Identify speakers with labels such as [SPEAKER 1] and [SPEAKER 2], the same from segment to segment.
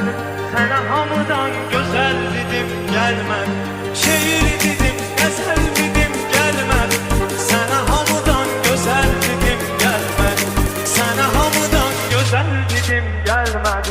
[SPEAKER 1] gelmedi. Sana hamıdan güzel dedim gelmedi. Şehir dedim, güzel dedim gelmedi. Sana hamıdan güzel dedim gelmedi. Sana hamıdan güzel dedim gelmedi.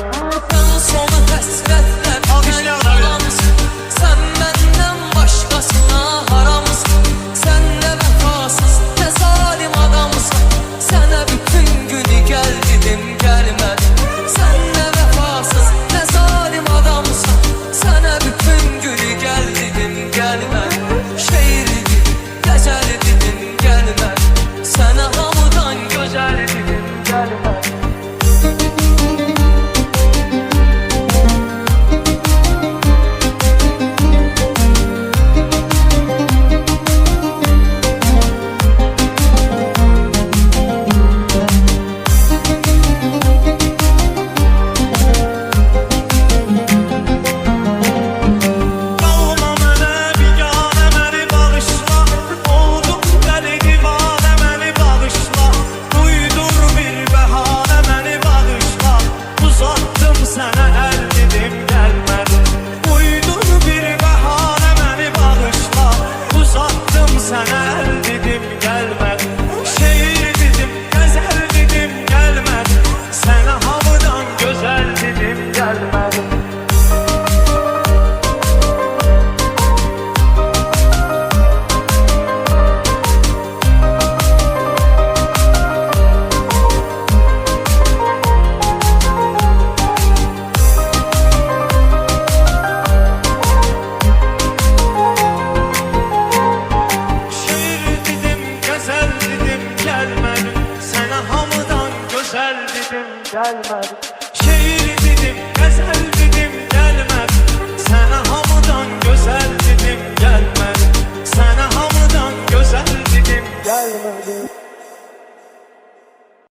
[SPEAKER 2] Ben sonu həsrətlər yalanısın. Sən məndən başqasına haramısın. Sən nə vəfasız, nə zalim adamsın. Sənə bütün günü gəl dedim gəlmədi. Sən nə vəfasız, nə zalim adamsın. Sənə bütün günü gəl dedim gəlmədi. Şeir dedim, qəzəl dedim gəlmədi. Sənə hamıdan gözəl dedim gəlmədi.
[SPEAKER 1] Gelmedi. Şehir dedim, güzel dedim gelmedi. Sana hamıdan güzel dedim gelmedi. Sana hamıdan güzel dedim gelmedi.